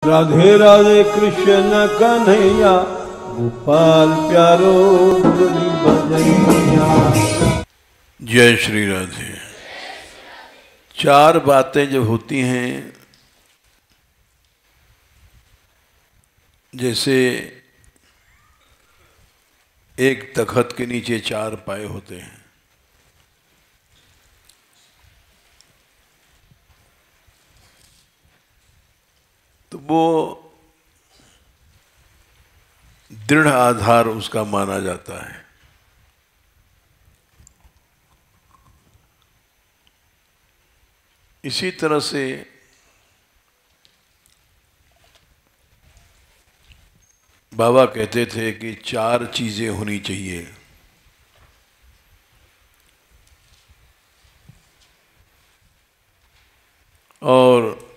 राधे राधे कृष्ण कन्हैया गोपाल प्यारो मुरली बजैया। जय श्री राधे। चार बातें जब होती हैं, जैसे एक तखत के नीचे चार पाए होते हैं, तो वो दृढ़ आधार उसका माना जाता है। इसी तरह से बाबा कहते थे कि चार चीजें होनी चाहिए। और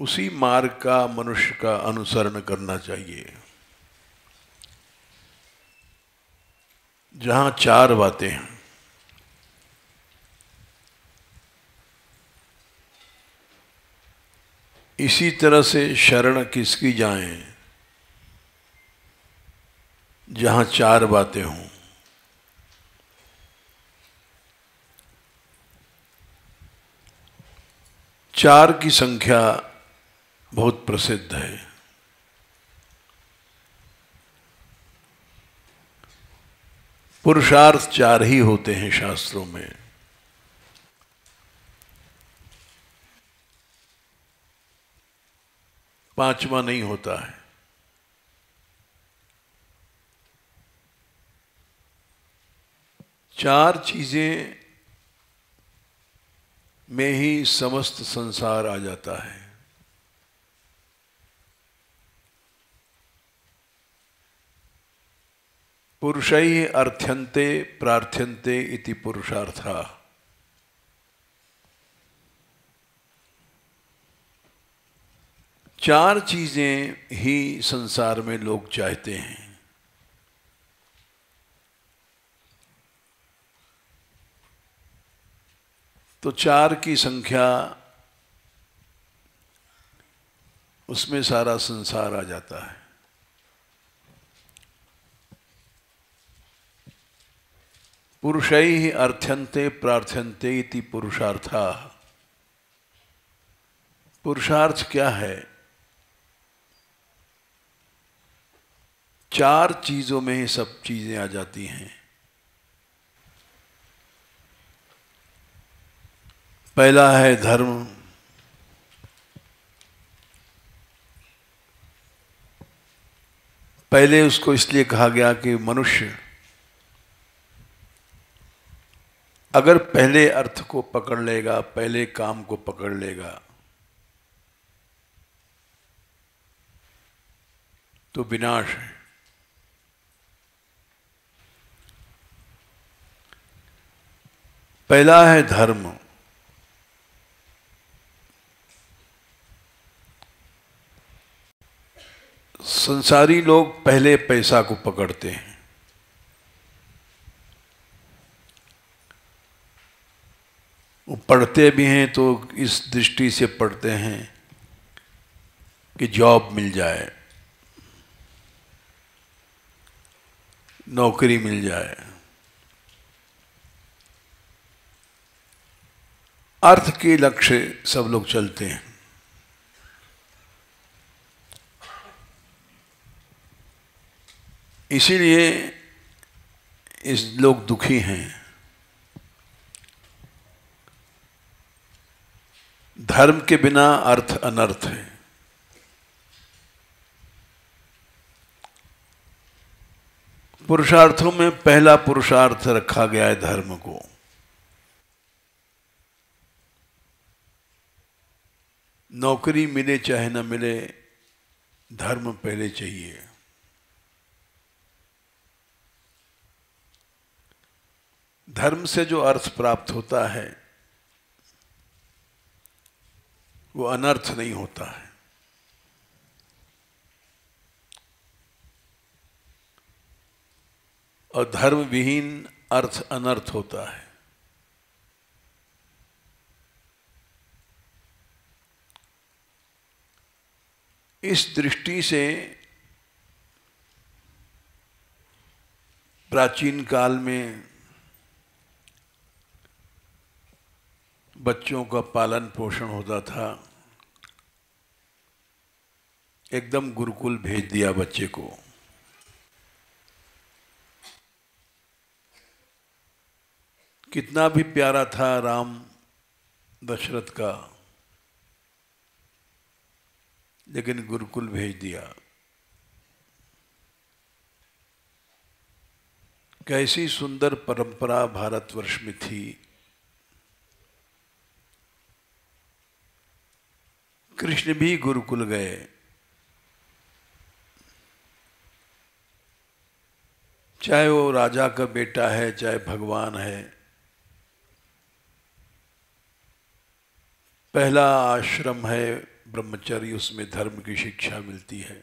उसी मार्ग का मनुष्य का अनुसरण करना चाहिए जहां चार बातें हैं। इसी तरह से शरण किसकी जाएं जहां चार बातें हों। चार की संख्या बहुत प्रसिद्ध है। पुरुषार्थ चार ही होते हैं शास्त्रों में। पांचवा नहीं होता है। चार चीजें में ही समस्त संसार आ जाता है। पुरुषैः अर्थ्यन्ते प्रार्थ्यन्ते इति पुरुषार्थः। चार चीजें ही संसार में लोग चाहते हैं। तो चार की संख्या, उसमें सारा संसार आ जाता है। पुरुषैः अर्थ्यन्ते प्रार्थ्यन्ते इति पुरुषार्थः। पुरुषार्थ क्या है? चार चीजों में ही सब चीजें आ जाती हैं। पहला है धर्म। पहले उसको इसलिए कहा गया कि मनुष्य अगर पहले अर्थ को पकड़ लेगा, पहले काम को पकड़ लेगा, तो विनाश है। पहला है धर्म। संसारी लोग पहले पैसा को पकड़ते हैं। वो पढ़ते भी हैं तो इस दृष्टि से पढ़ते हैं कि जॉब मिल जाए, नौकरी मिल जाए। अर्थ के लक्ष्य सब लोग चलते हैं। इसीलिए इस लोग दुखी हैं। धर्म के बिना अर्थ अनर्थ है। पुरुषार्थों में पहला पुरुषार्थ रखा गया है धर्म को। नौकरी मिले चाहे न मिले, धर्म पहले चाहिए। धर्म से जो अर्थ प्राप्त होता है वो अनर्थ नहीं होता है। और धर्म विहीन अर्थ अनर्थ होता है। इस दृष्टि से प्राचीन काल में बच्चों का पालन पोषण होता था। एकदम गुरुकुल भेज दिया बच्चे को। कितना भी प्यारा था राम दशरथ का, लेकिन गुरुकुल भेज दिया। कैसी सुंदर परंपरा भारतवर्ष में थी। कृष्ण भी गुरुकुल गए। चाहे वो राजा का बेटा है, चाहे भगवान है, पहला आश्रम है ब्रह्मचर्य, उसमें धर्म की शिक्षा मिलती है।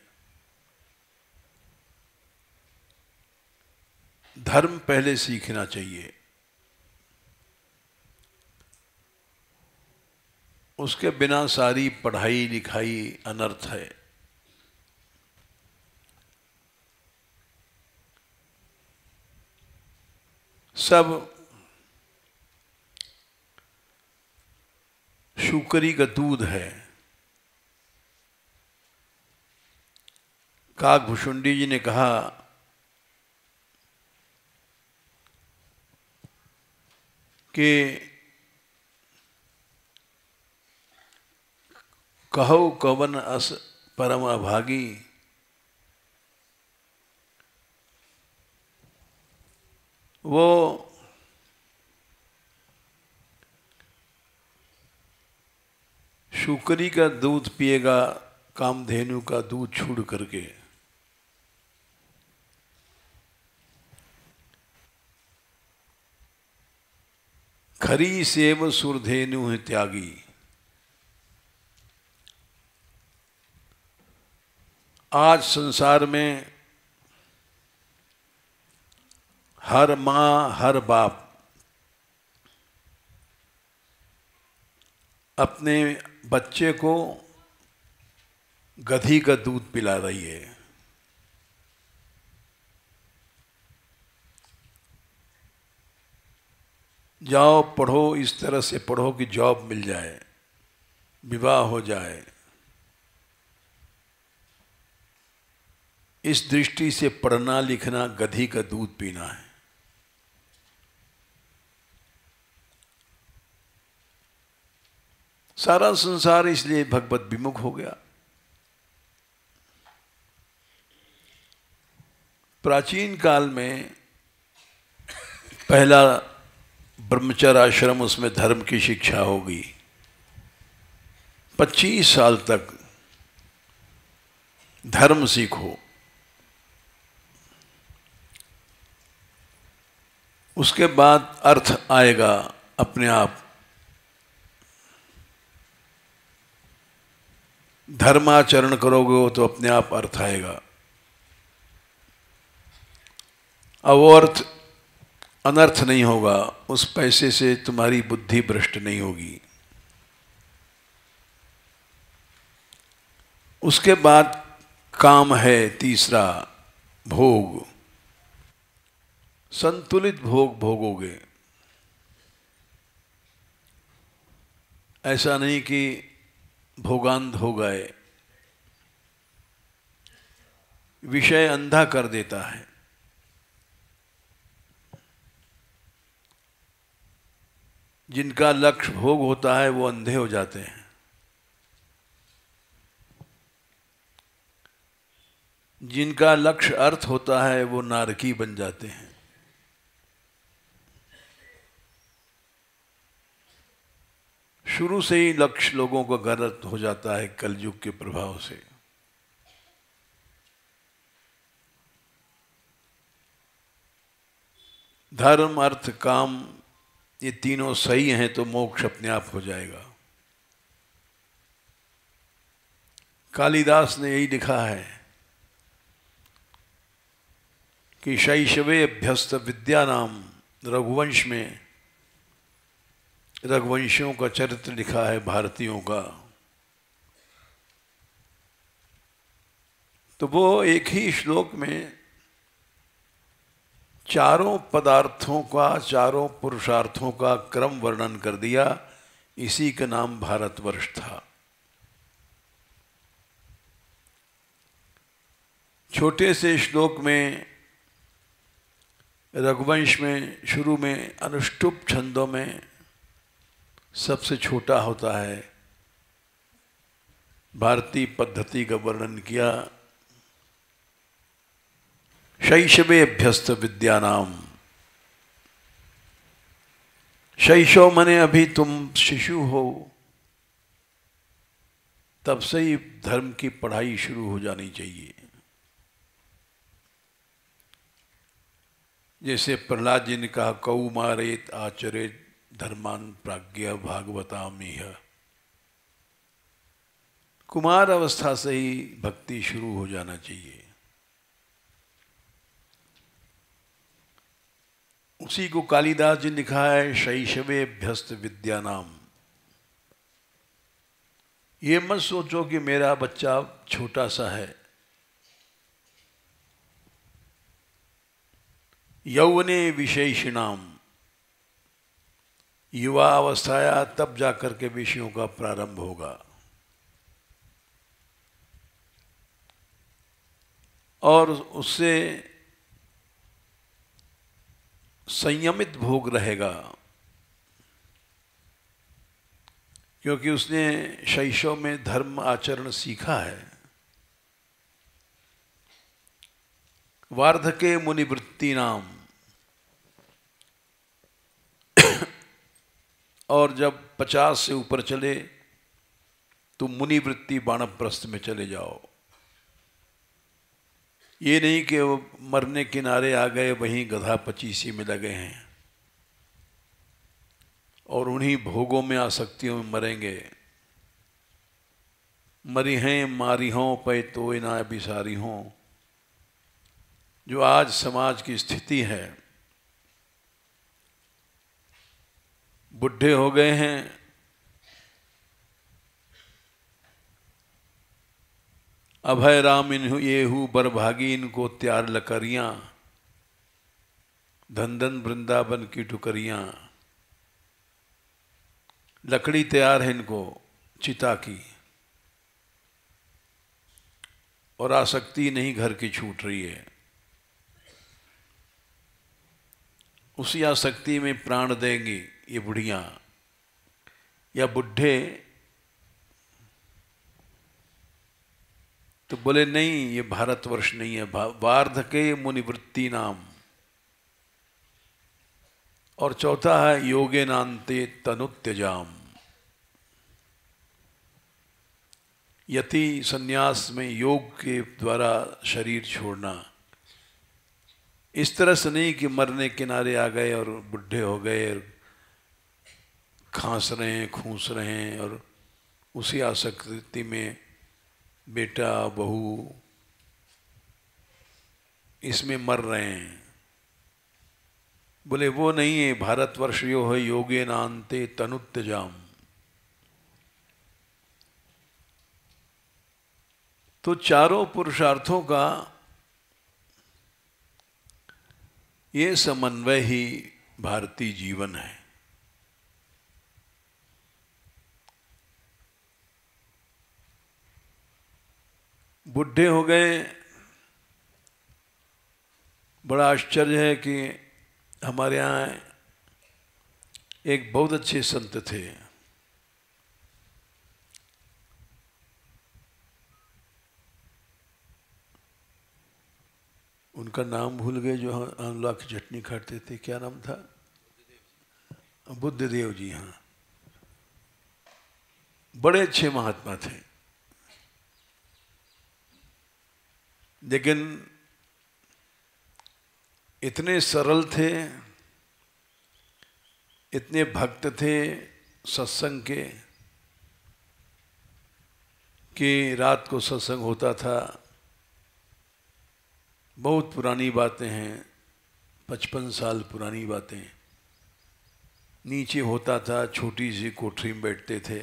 धर्म पहले सीखना चाहिए, उसके बिना सारी पढ़ाई लिखाई अनर्थ है। सब शुकरी का दूध है। काकभुशुंडी जी ने कहा कि कहो कवन अस परम अभागी, वो शुकरी का दूध पिएगा कामधेनु का दूध छोड़ करके। खरी सेव सुरधेनु है त्यागी। आज संसार में हर माँ हर बाप अपने बच्चे को गधी का दूध पिला रही है। जाओ पढ़ो, इस तरह से पढ़ो कि जॉब मिल जाए, विवाह हो जाए। इस दृष्टि से पढ़ना लिखना गधी का दूध पीना है। सारा संसार इसलिए भगवत विमुख हो गया। प्राचीन काल में पहला ब्रह्मचर्य आश्रम, उसमें धर्म की शिक्षा होगी। 25 साल तक धर्म सीखो, उसके बाद अर्थ आएगा अपने आप। धर्माचरण करोगे तो अपने आप अर्थ आएगा। अब वो अर्थ अनर्थ नहीं होगा, उस पैसे से तुम्हारी बुद्धि भ्रष्ट नहीं होगी। उसके बाद काम है तीसरा, भोग। संतुलित भोग भोगोगे। ऐसा नहीं कि भोगांध हो गए। विषय अंधा कर देता है। जिनका लक्ष्य भोग होता है वो अंधे हो जाते हैं। जिनका लक्ष्य अर्थ होता है वो नारकी बन जाते हैं। शुरू से ही लक्ष्य लोगों को गलत हो जाता है कलयुग के प्रभाव से। धर्म अर्थ काम ये तीनों सही हैं तो मोक्ष अपने आप हो जाएगा। कालिदास ने यही लिखा है कि शैशवे अभ्यस्त विद्या नाम, रघुवंश में रघुवंशियों का चरित्र लिखा है भारतीयों का। तो वो एक ही श्लोक में चारों पदार्थों का, चारों पुरुषार्थों का क्रम वर्णन कर दिया। इसी का नाम भारतवर्ष था। छोटे से श्लोक में रघुवंश में शुरू में अनुष्टुप छंदों में सबसे छोटा होता है, भारतीय पद्धति का वर्णन किया। शैशवे अभ्यस्त विद्यानाम, शैशव मने अभी तुम शिशु हो, तब से ही धर्म की पढ़ाई शुरू हो जानी चाहिए। जैसे प्रहलाद जी ने कहा, कौमारेत आचरेत धर्मान प्राज्ञ भागवतामिह। कुमार अवस्था से ही भक्ति शुरू हो जाना चाहिए। उसी को कालिदास जी ने लिखा है, शैशवे अभ्यस्त विद्यानाम। ये मत सोचो कि मेरा बच्चा छोटा सा है। यौवने विशेषणाम, युवा अवस्थाया तब जाकर के विषयों का प्रारंभ होगा और उससे संयमित भोग रहेगा, क्योंकि उसने शैशव में धर्म आचरण सीखा है। वार्धके मुनिवृत्ति नाम, और जब 50 से ऊपर चले तो मुनिवृत्ति वानप्रस्थ में चले जाओ। ये नहीं कि वो मरने किनारे आ गए, वहीं गधा पचीसी में लगे हैं और उन्हीं भोगों में आसक्तियों में मरेंगे। मरी हैं मारी हों पे तो ना बिसारी हों। जो आज समाज की स्थिति है, बुढ़े हो गए हैं, अभय राम इन्हु येहू बरभागी, इनको त्यार लकरियां, धन धन वृंदावन की टुकरियां। लकड़ी तैयार है इनको चिता की, और आसक्ति नहीं घर की छूट रही है। उसी आसक्ति में प्राण देंगी ये बुढ़ियां या बुढ़े। तो बोले नहीं, ये भारतवर्ष नहीं है। वार्धके मुनिवृत्ति नाम। और चौथा है योगे नान्ते तनुत्यजाम। यति संन्यास में योग के द्वारा शरीर छोड़ना। इस तरह से नहीं कि मरने किनारे आ गए और बुढ़े हो गए और खांस रहे हैं, खूंस रहे हैं और उसी आसक्ति में बेटा बहू इसमें मर रहे हैं। बोले वो नहीं है। भारतवर्ष यो है योगे नान्ते तनुत्यजाम। तो चारों पुरुषार्थों का ये समन्वय ही भारतीय जीवन है। बुढ़े हो गए, बड़ा आश्चर्य है कि हमारे यहाँ एक बहुत अच्छे संत थे, उनका नाम भूल गए, जो आंवला की चटनी खाते थे। क्या नाम था? बुद्धदेव जी। हाँ, बड़े अच्छे महात्मा थे, लेकिन इतने सरल थे, इतने भक्त थे सत्संग के कि रात को सत्संग होता था। बहुत पुरानी बातें हैं, 55 साल पुरानी बातें। नीचे होता था, छोटी सी कोठरी में बैठते थे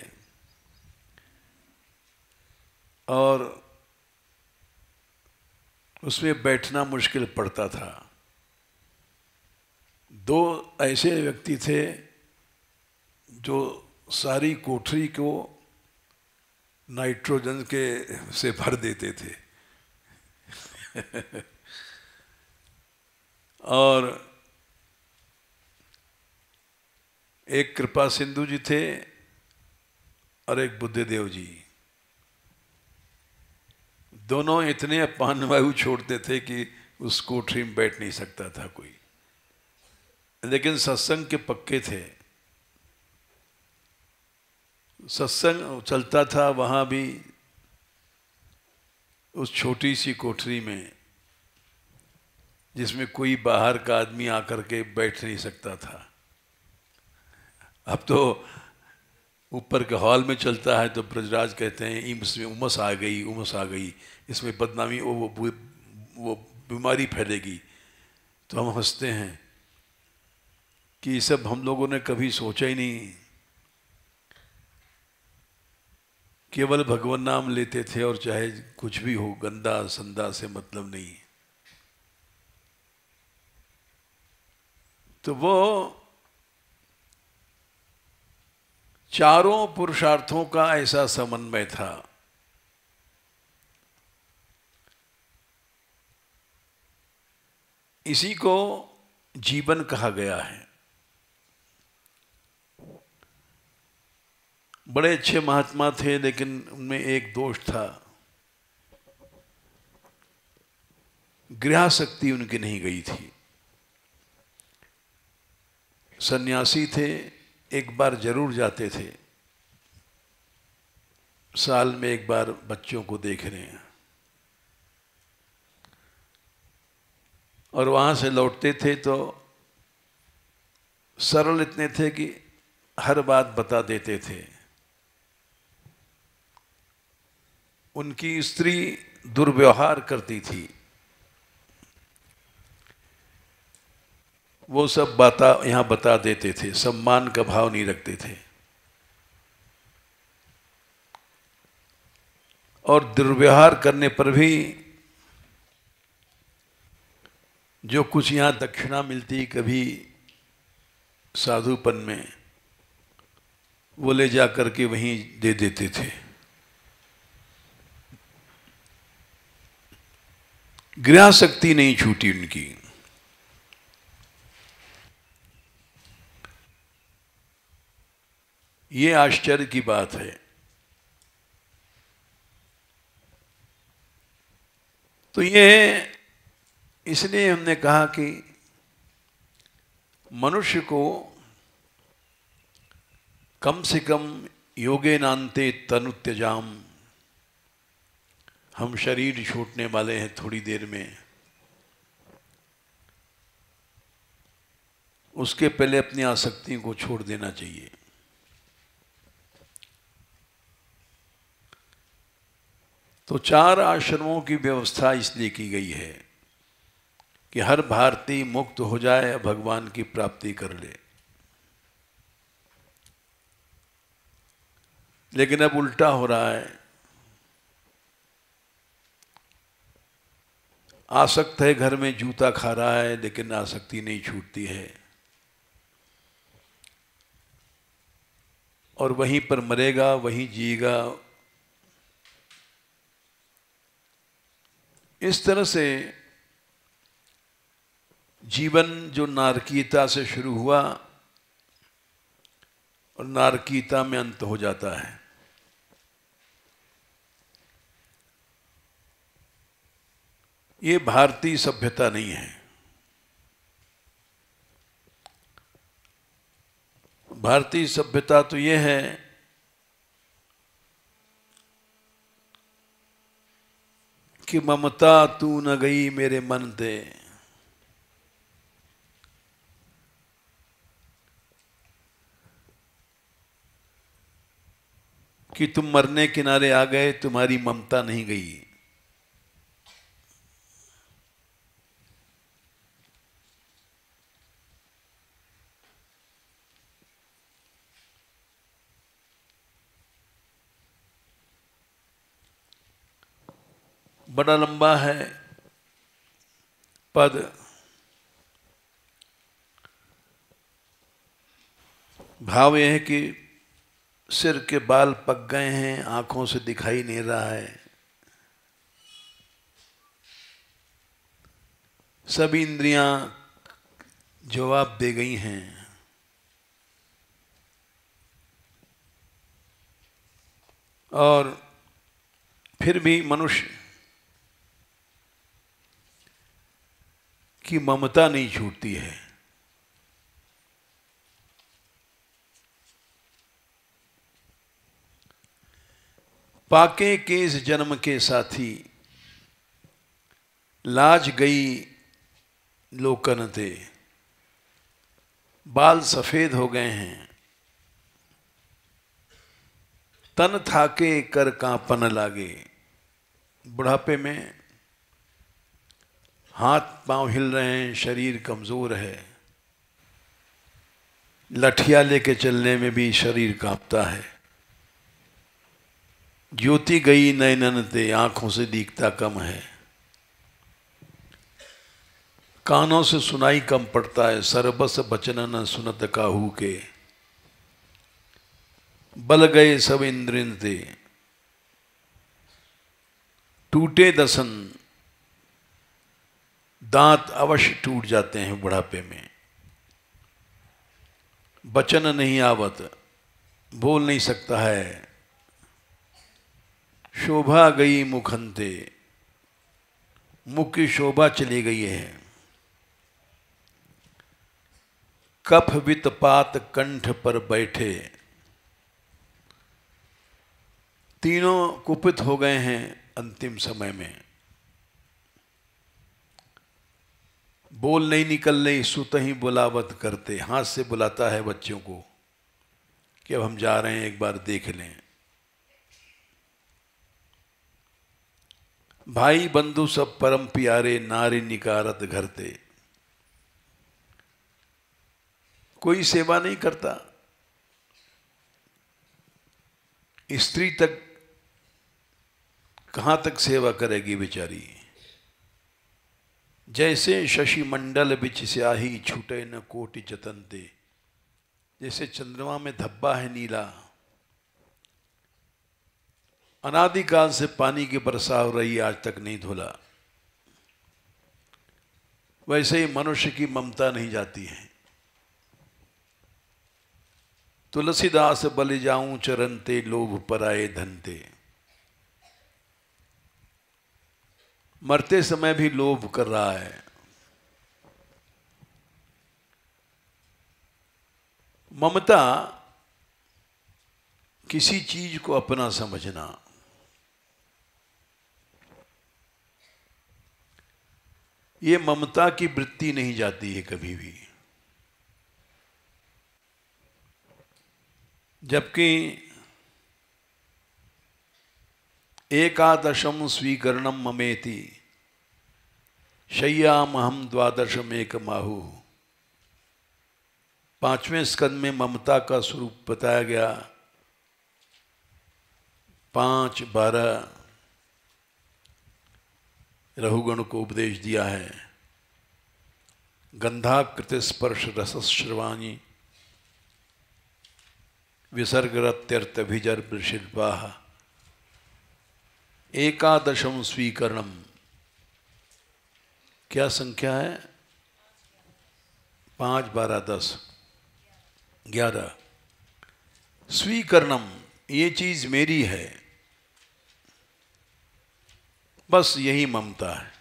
और उसमें बैठना मुश्किल पड़ता था। दो ऐसे व्यक्ति थे जो सारी कोठरी को नाइट्रोजन के से भर देते थे और एक कृपा सिंधु जी थे और एक बुद्धदेव जी। दोनों इतने अपान वायु छोड़ते थे कि उस कोठरी में बैठ नहीं सकता था कोई, लेकिन सत्संग के पक्के थे। सत्संग चलता था वहाँ भी, उस छोटी सी कोठरी में जिसमें कोई बाहर का आदमी आकर के बैठ नहीं सकता था। अब तो ऊपर के हॉल में चलता है तो ब्रजराज कहते हैं इसमें उमस आ गई, उमस आ गई, इसमें बदनामी वो बीमारी फैलेगी। तो हम हंसते हैं कि ये सब हम लोगों ने कभी सोचा ही नहीं। केवल भगवान नाम लेते थे और चाहे कुछ भी हो, गंदा संदा से मतलब नहीं। तो वो चारों पुरुषार्थों का ऐसा समन्वय था। इसी को जीवन कहा गया है। बड़े अच्छे महात्मा थे, लेकिन उनमें एक दोष था, गृहासक्ति उनकी नहीं गई थी। सन्यासी थे, एक बार जरूर जाते थे, साल में एक बार बच्चों को देख रहे हैं, और वहां से लौटते थे तो सरल इतने थे कि हर बात बता देते थे। उनकी स्त्री दुर्व्यवहार करती थी, वो सब बातें यहाँ बता देते थे, सम्मान का भाव नहीं रखते थे। और दुर्व्यवहार करने पर भी जो कुछ यहाँ दक्षिणा मिलती कभी साधुपन में, वो ले जा करके वहीं दे देते थे। गृहासक्ति नहीं छूटी उनकी। ये आश्चर्य की बात है। तो ये इसलिए हमने कहा कि मनुष्य को कम से कम योगेनान्ते तनु त्यजाम, हम शरीर छूटने वाले हैं थोड़ी देर में, उसके पहले अपनी आसक्ति को छोड़ देना चाहिए। तो 4 आश्रमों की व्यवस्था इसलिए की गई है कि हर भारतीय मुक्त हो जाए, भगवान की प्राप्ति कर ले। लेकिन अब उल्टा हो रहा है। आसक्त है, घर में जूता खा रहा है, लेकिन आसक्ति नहीं छूटती है, और वहीं पर मरेगा, वहीं जिएगा। इस तरह से जीवन जो नारकीयता से शुरू हुआ और नारकीयता में अंत हो जाता है। ये भारतीय सभ्यता नहीं है। भारतीय सभ्यता तो ये है कि ममता तू न गई मेरे मन ते, कि तुम मरने किनारे आ गए, तुम्हारी ममता नहीं गई। बड़ा लंबा है, पद भाव यह है कि सिर के बाल पक गए हैं, आंखों से दिखाई नहीं रहा है, सभी इंद्रियां जवाब दे गई हैं, और फिर भी मनुष्य की ममता नहीं छूटती है। पाके के इस जन्म के साथी, लाज गई लोकन थे, बाल सफेद हो गए हैं, तन थाके कर कांपन लागे। बुढ़ापे में हाथ पांव हिल रहे हैं, शरीर कमजोर है, लठिया लेके चलने में भी शरीर कांपता है। ज्योति गई नयनन ते, आंखों से दिखता कम है, कानों से सुनाई कम पड़ता है। सरबस बचन न सुनत काहू के, बल गए सब इंद्रिय ते, टूटे दसन, दांत अवश्य टूट जाते हैं बुढ़ापे में। बचन नहीं आवत, बोल नहीं सकता है। शोभा गई मुखंते, मुख की शोभा चली गई है। कफ वित पात कंठ पर बैठे, तीनों कुपित हो गए हैं अंतिम समय में। बोल नहीं निकल रही, सुत ही बुलावत करते, हाथ से बुलाता है बच्चों को कि अब हम जा रहे हैं, एक बार देख लें। भाई बंधु सब परम प्यारे, नारी निकारत घरते, कोई सेवा नहीं करता। स्त्री तक कहां तक सेवा करेगी बेचारी। जैसे शशि मंडल बिच स्याही, छूटे न कोटि जतन ते, जैसे चंद्रमा में धब्बा है नीला, अनादिकाल से पानी की वर्षा हो रही, आज तक नहीं धुला, वैसे ही मनुष्य की ममता नहीं जाती है। तुलसीदास बलि जाऊं चरनते, लोभ पराए धनते, मरते समय भी लोभ कर रहा है। ममता किसी चीज को अपना समझना, ये ममता की वृत्ति नहीं जाती है कभी भी। जबकि एकादशम स्वीकरणम ममेति, शय्यामहम द्वादशम एक माहु, 5वें स्कंद में ममता का स्वरूप बताया गया। 5, 12 रहुगण को उपदेश दिया है। गंधाकृत स्पर्श रसश्रवाणी, विसर्गरत्यर्थ भिजर्भ शिल्पा, एकादशम स्वीकरणम, क्या संख्या है? 5, 12, 10, 11। स्वीकरणम, ये चीज मेरी है, बस यही ममता है।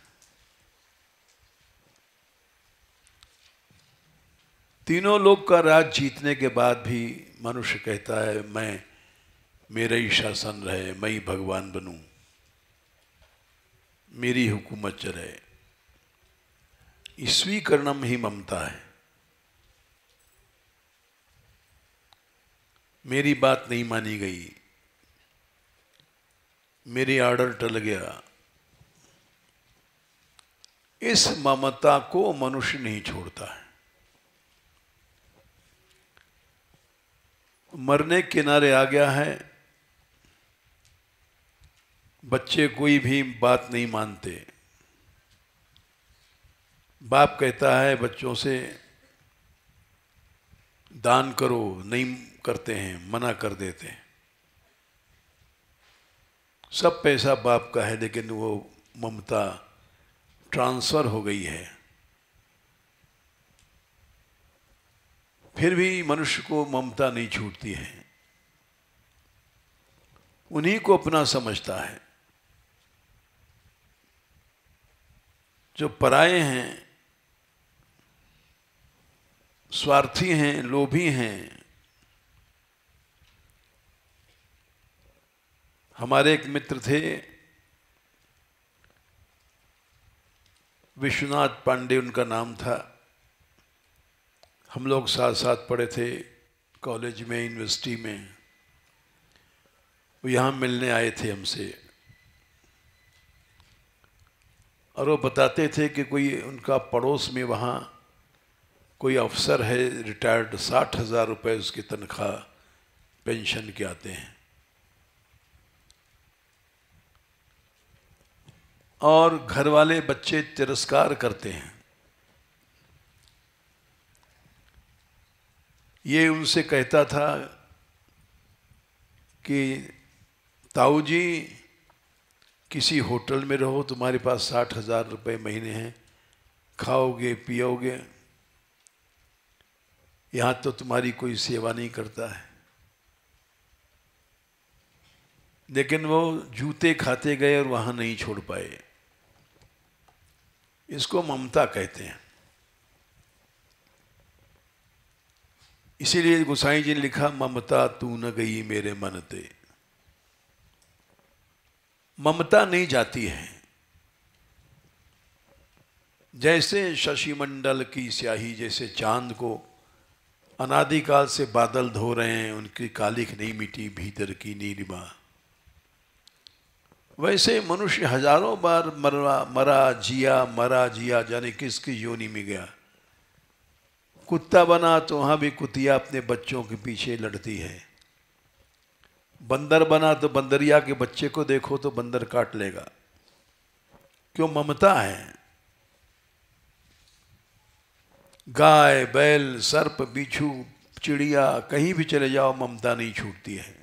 तीनों लोग का राज जीतने के बाद भी मनुष्य कहता है मैं, मेरा ही शासन रहे, मैं ही भगवान बनूं, मेरी हुकूमत चले। स्वीकरणम ही ममता है। मेरी बात नहीं मानी गई, मेरी ऑर्डर टल गया, इस ममता को मनुष्य नहीं छोड़ता है। मरने के किनारे आ गया है, बच्चे कोई भी बात नहीं मानते, बाप कहता है बच्चों से दान करो, नहीं करते हैं, मना कर देते हैं। सब पैसा बाप का है, लेकिन वो ममता ट्रांसफर हो गई है। फिर भी मनुष्य को ममता नहीं छूटती है, उन्हीं को अपना समझता है। जो पराये हैं, स्वार्थी हैं, लोभी हैं। हमारे एक मित्र थे, विश्वनाथ पांडे उनका नाम था। हम लोग साथ साथ पढ़े थे कॉलेज में, यूनिवर्सिटी में। वो यहाँ मिलने आए थे हमसे, और वो बताते थे कि कोई उनका पड़ोस में वहाँ कोई अफसर है रिटायर्ड, 60,000 रुपये उसकी तनख्वाह पेंशन के आते हैं, और घर वाले बच्चे तिरस्कार करते हैं। ये उनसे कहता था कि ताऊ जी, किसी होटल में रहो, तुम्हारे पास 60,000 रुपये महीने हैं, खाओगे पियोगे, यहाँ तो तुम्हारी कोई सेवा नहीं करता है। लेकिन वो जूते खाते गए और वहाँ नहीं छोड़ पाए। इसको ममता कहते हैं। इसीलिए गोसाई जी ने लिखा, ममता तू न गई मेरे मन ते। ममता नहीं जाती है। जैसे शशि मंडल की स्याही, जैसे चांद को अनादिकाल से बादल धो रहे हैं, उनकी कालिख नहीं मिटी भीतर की नीलिमा, वैसे मनुष्य हजारों बार मरा जिया, जाने किसकी योनि में गया। कुत्ता बना तो वहां भी कुतिया अपने बच्चों के पीछे लड़ती है। बंदर बना तो बंदरिया के बच्चे को देखो तो बंदर काट लेगा। क्यों? ममता है। गाय बैल सर्प बिच्छू चिड़िया, कहीं भी चले जाओ ममता नहीं छूटती है।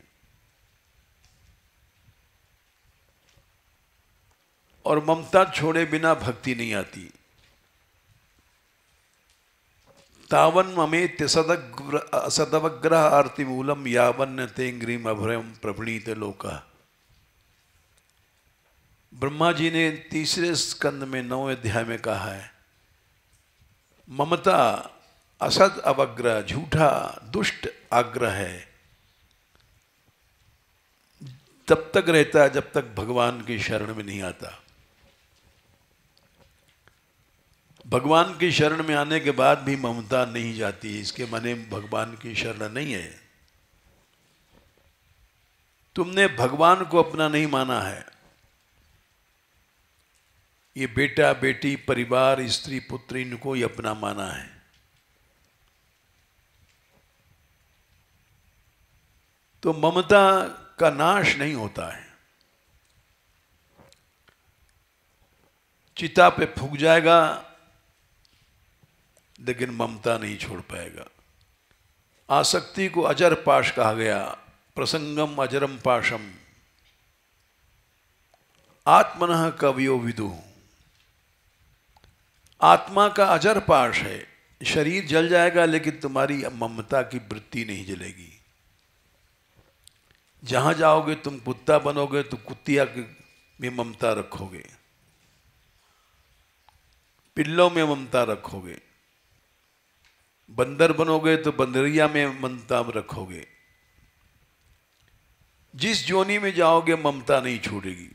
और ममता छोड़े बिना भक्ति नहीं आती। तावन ममेत्य सदवग्रह आरती मूलम यावन्न तेंग्रीम अभ्रम प्रवणीत लोका। ब्रह्मा जी ने तीसरे स्कंद में 9वें अध्याय में कहा है, ममता असद अवग्रह, झूठा दुष्ट आग्रह है, तब तक रहता है जब तक भगवान की शरण में नहीं आता। भगवान की शरण में आने के बाद भी ममता नहीं जाती। इसके माने भगवान की शरण नहीं है। तुमने भगवान को अपना नहीं माना है। ये बेटा बेटी परिवार स्त्री पुत्र इनको ही अपना माना है। तो ममता का नाश नहीं होता है। चिता पे फूंक जाएगा लेकिन ममता नहीं छोड़ पाएगा। आसक्ति को अजर पाश कहा गया, प्रसंगम अजरम पाशम। आत्मनः कवयो विदु। आत्मा का अजर पाश है। शरीर जल जाएगा लेकिन तुम्हारी ममता की वृत्ति नहीं जलेगी। जहां जाओगे तुम कुत्ता बनोगे तो कुत्तिया में ममता रखोगे, पिल्लों में ममता रखोगे। बंदर बनोगे तो बंदरिया में ममता रखोगे। जिस जोनी में जाओगे ममता नहीं छूटेगी।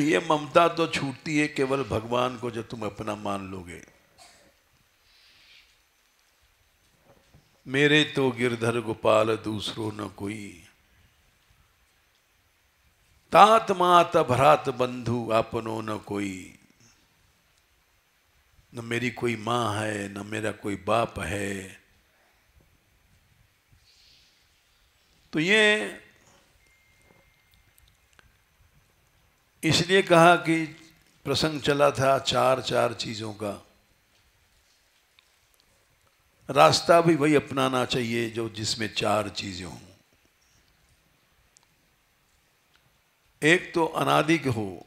ये ममता तो छूटती है केवल भगवान को जब तुम अपना मान लोगे। मेरे तो गिरधर गोपाल दूसरो न कोई, तात मात भ्रात बंधु आपनो न कोई। न मेरी कोई माँ है, न मेरा कोई बाप है। तो ये इसलिए कहा कि प्रसंग चला था चार चार चीजों का। रास्ता भी वही अपनाना चाहिए जो जिसमें चार चीजें हों। एक तो अनादि हो,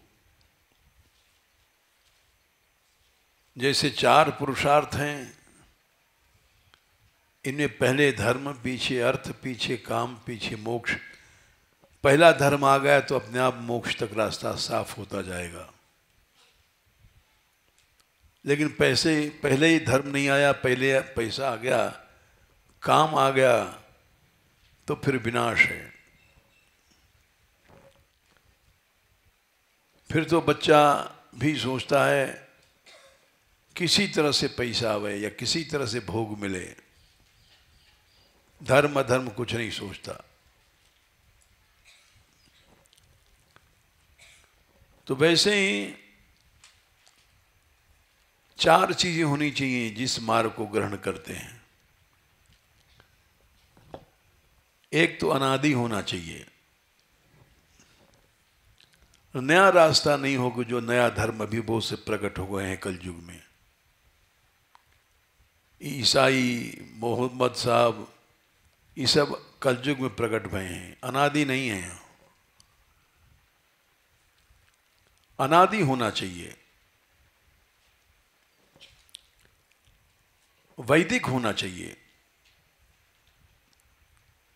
जैसे चार पुरुषार्थ हैं, इनमें पहले धर्म, पीछे अर्थ, पीछे काम, पीछे मोक्ष। पहला धर्म आ गया तो अपने आप मोक्ष तक रास्ता साफ होता जाएगा। लेकिन पहले ही धर्म नहीं आया, पहले पैसा आ गया, काम आ गया, तो फिर विनाश है। फिर तो बच्चा भी सोचता है किसी तरह से पैसा आवे या किसी तरह से भोग मिले, धर्म अधर्म कुछ नहीं सोचता। तो वैसे ही चार चीजें होनी चाहिए जिस मार्ग को ग्रहण करते हैं। एक तो अनादि होना चाहिए, नया रास्ता नहीं होगा। जो नया धर्म अभी बहुत से प्रकट हो गए हैं कलयुग में, ईसाई, मोहम्मद साहब, ये सब कलयुग में प्रकट हुए हैं, अनादि नहीं है। अनादि होना चाहिए, वैदिक होना चाहिए,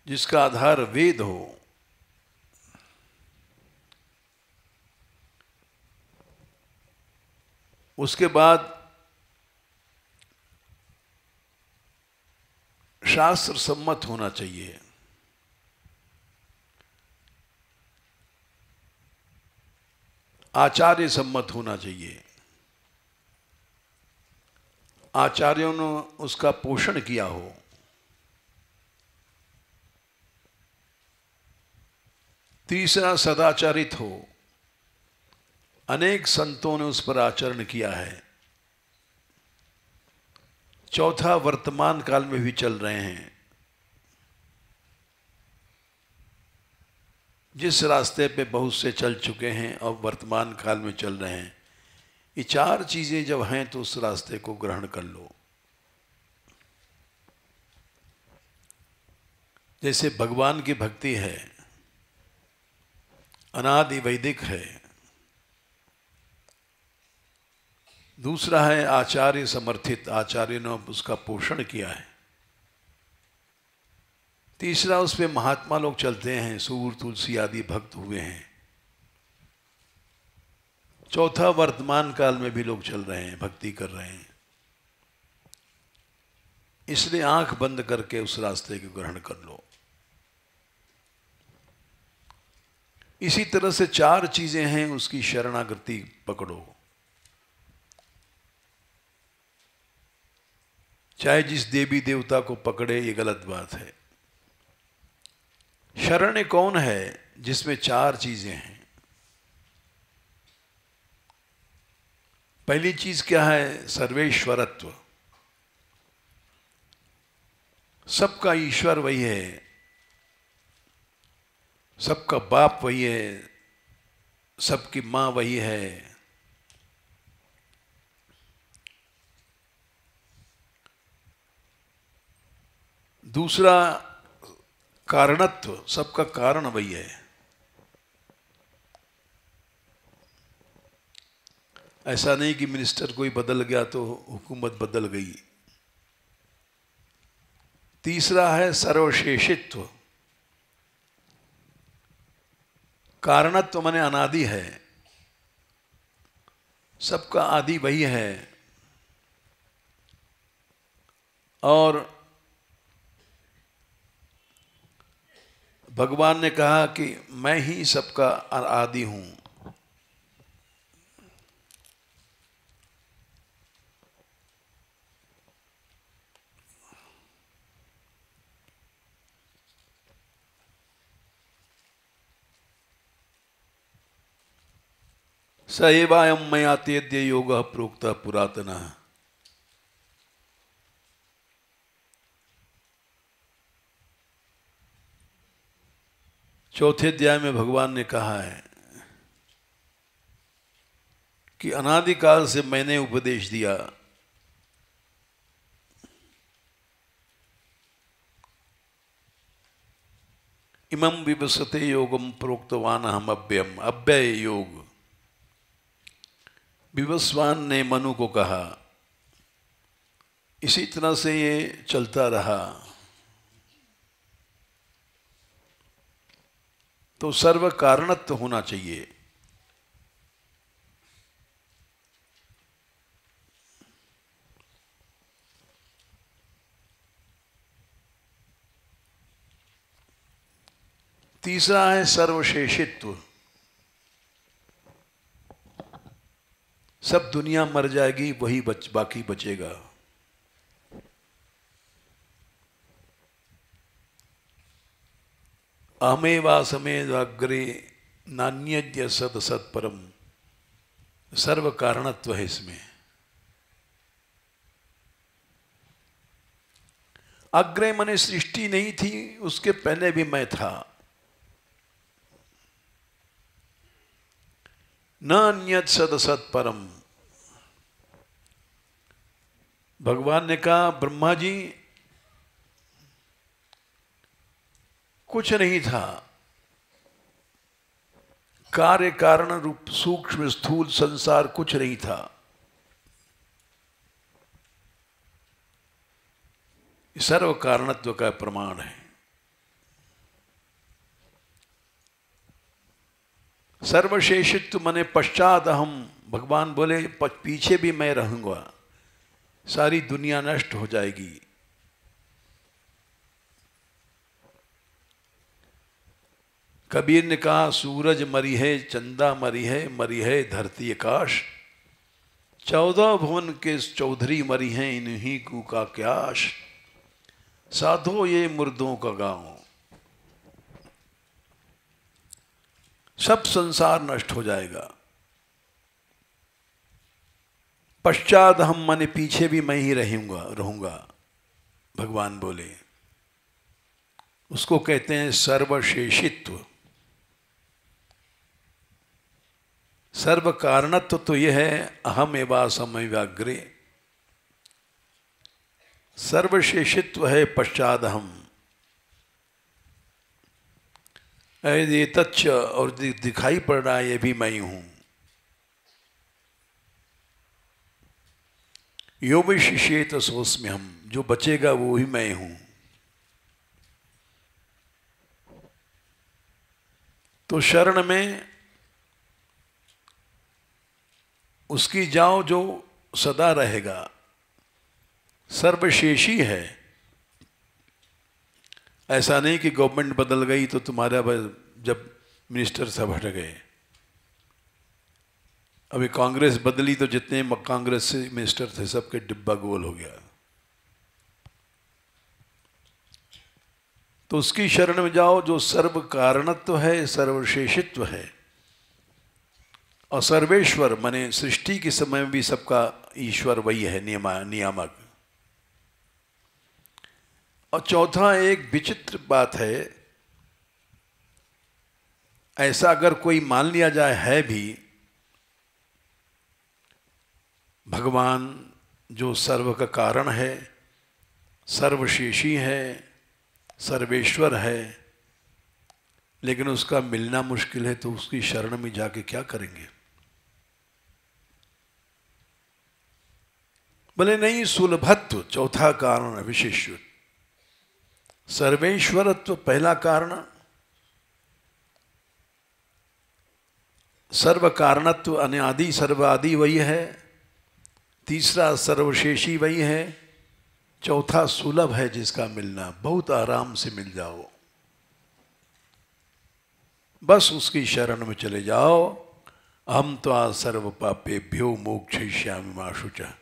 जिसका आधार वेद हो। उसके बाद शास्त्र सम्मत होना चाहिए। आचार्य सम्मत होना चाहिए, आचार्यों ने उसका पोषण किया हो। तीसरा सदाचारित हो, अनेक संतों ने उस पर आचरण किया है। चौथा वर्तमान काल में भी चल रहे हैं। जिस रास्ते पे बहुत से चल चुके हैं और वर्तमान काल में चल रहे हैं, ये चार चीजें जब हैं तो उस रास्ते को ग्रहण कर लो। जैसे भगवान की भक्ति है, अनादि वैदिक है। दूसरा है आचार्य समर्थित, आचार्य ने उसका पोषण किया है। तीसरा उस पे महात्मा लोग चलते हैं, सूर तुलसी आदि भक्त हुए हैं। चौथा वर्तमान काल में भी लोग चल रहे हैं, भक्ति कर रहे हैं। इसलिए आंख बंद करके उस रास्ते को ग्रहण कर लो। इसी तरह से चार चीजें हैं, उसकी शरणागति पकड़ो। चाहे जिस देवी देवता को पकड़े, ये गलत बात है। शरण कौन है जिसमें चार चीजें हैं? पहली चीज क्या है? सर्वेश्वरत्व। सबका ईश्वर वही है, सबका बाप वही है, सबकी मां वही है। दूसरा कारणत्व, सबका कारण वही है। ऐसा नहीं कि मिनिस्टर कोई बदल गया तो हुकूमत बदल गई। तीसरा है सर्वशेषित्व। कारणत्व माने अनादि है, सबका आदि वही है। और भगवान ने कहा कि मैं ही सबका आदि हूं। स एवायं मया तेद्य योगः प्रोक्तः पुरातनः। चौथे अध्याय में भगवान ने कहा है कि अनादिकाल से मैंने उपदेश दिया, इमं विवसते योगम प्रोक्तवान हम अव्ययम, अव्यय योग विवस्वान ने मनु को कहा। इसी तरह से ये चलता रहा तो सर्व कारणत्व होना चाहिए। तीसरा है सर्वशेषित्व। सब दुनिया मर जाएगी, वही बाकी बचेगा। अहमेवासमेवाग्रे नान्यज्ञ सत सत्परम, सर्व कारणत्व है इसमें। अग्रे माने सृष्टि नहीं थी, उसके पहले भी मैं था। न अन्यत सद सत्परम, भगवान ने कहा ब्रह्मा जी कुछ नहीं था, कार्य कारण रूप सूक्ष्म स्थूल संसार कुछ नहीं था। सर्व कारणत्व का प्रमाण है। सर्वशेषित्व मने पश्चात अहम, भगवान बोले पीछे भी मैं रहूंगा, सारी दुनिया नष्ट हो जाएगी। कबीर ने कहा सूरज मरी है, चंदा मरी है धरती आकाश, 14 भुवन के चौधरी मरी हैं, इन्हीं को का क्याश, साधो ये मुर्दों का गांव। सब संसार नष्ट हो जाएगा। पश्चात हम माने पीछे भी मैं ही रहूंगा भगवान बोले। उसको कहते हैं सर्वशेषित्व। सर्व कारणत्व तो यह है अहम एवा समव्याग्रे, सर्वशेषित्व है पश्चात हम। ये तच्च और दिखाई पड़ रहा है ये भी मैं हूं। यो विशेषेत सोस्म्य हम, जो बचेगा वो ही मैं हूं। तो शरण में उसकी जाओ जो सदा रहेगा, सर्वशेषी है। ऐसा नहीं कि गवर्नमेंट बदल गई तो तुम्हारा जब मिनिस्टर सब हट गए। अभी कांग्रेस बदली तो जितने कांग्रेस से मिनिस्टर थे सबके डिब्बा गोल हो गया। तो उसकी शरण में जाओ जो सर्व कारणत्व है, सर्वशेषित्व है। और सर्वेश्वर माने सृष्टि के समय में भी सबका ईश्वर वही है, नियामक। और चौथा एक विचित्र बात है, ऐसा अगर कोई मान लिया जाए है भी, भगवान जो सर्व का कारण है, सर्वशेषी है, सर्वेश्वर है, लेकिन उसका मिलना मुश्किल है, तो उसकी शरण में जाके क्या करेंगे? बोले नहीं, सुलभत्व चौथा कारण, विशेषत्व। सर्वेश्वरत्व पहला कारण, सर्व कारणत्व अनादि सर्वादि वही है, तीसरा सर्वशेषी वही है, चौथा सुलभ है जिसका मिलना बहुत आराम से मिल जाओ। बस उसकी शरण में चले जाओ। हम तो आ सर्व पापेभ्यो मोक्षयिष्यामि मा शुचः,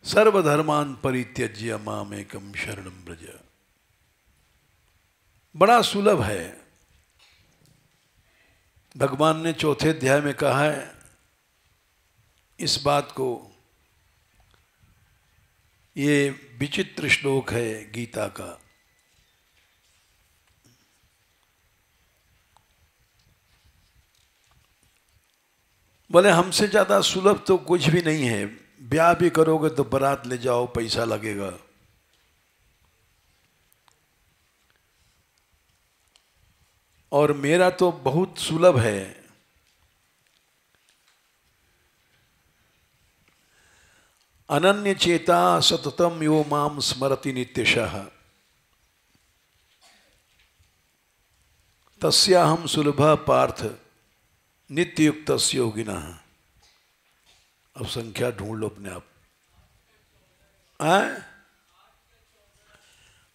सर्वधर्मान परित्यज्य मामेकं शरणं व्रज। बड़ा सुलभ है। भगवान ने चौथे अध्याय में कहा है इस बात को। ये विचित्र श्लोक है गीता का। बोले हमसे ज़्यादा सुलभ तो कुछ भी नहीं है, ब्याह भी करोगे तो बारात ले जाओ, पैसा लगेगा। और मेरा तो बहुत सुलभ है। अनन्य चेता सततम यो माम स्मरति नित्यशः तस्याहम सुलभ पार्थ नित्ययुक्त योगिनः। अब संख्या ढूंढ लो अपने आप।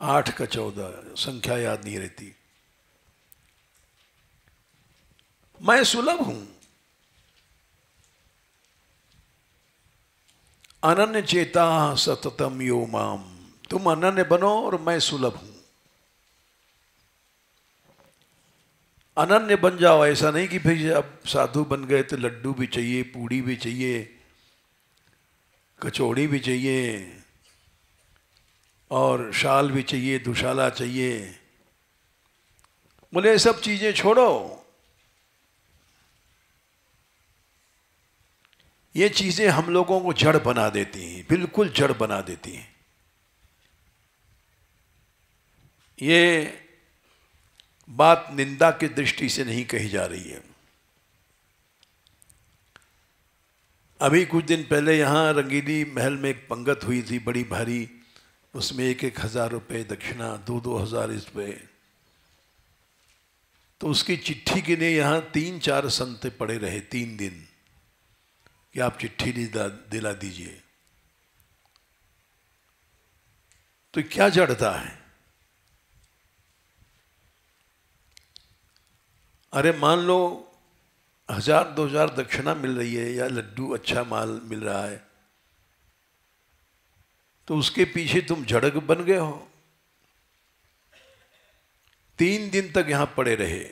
8 का 14, संख्या याद नहीं रहती। मैं सुलभ हूं। अनन्य चेता सततम यो माम, तुम अनन्य बनो और मैं सुलभ हूं। अनन्य बन जाओ, ऐसा नहीं कि भाई अब साधु बन गए तो लड्डू भी चाहिए, पूड़ी भी चाहिए, कचौड़ी भी चाहिए और शाल भी चाहिए, दुशाला चाहिए। बोले ये सब चीजें छोड़ो, ये चीजें हम लोगों को जड़ बना देती हैं, बिल्कुल जड़ बना देती हैं। ये बात निंदा की दृष्टि से नहीं कही जा रही है। अभी कुछ दिन पहले यहाँ रंगीली महल में एक पंगत हुई थी बड़ी भारी, उसमें 1,000 रुपये दक्षिणा, 2,000 रुपये। तो उसकी चिट्ठी के लिए यहाँ 3-4 संत पड़े रहे 3 दिन कि आप चिट्ठी दिला दीजिए। तो क्या जड़ता है? अरे मान लो 1,000-2,000 दक्षिणा मिल रही है या लड्डू अच्छा माल मिल रहा है, तो उसके पीछे तुम झड़क बन गए हो। 3 दिन तक यहां पड़े रहे।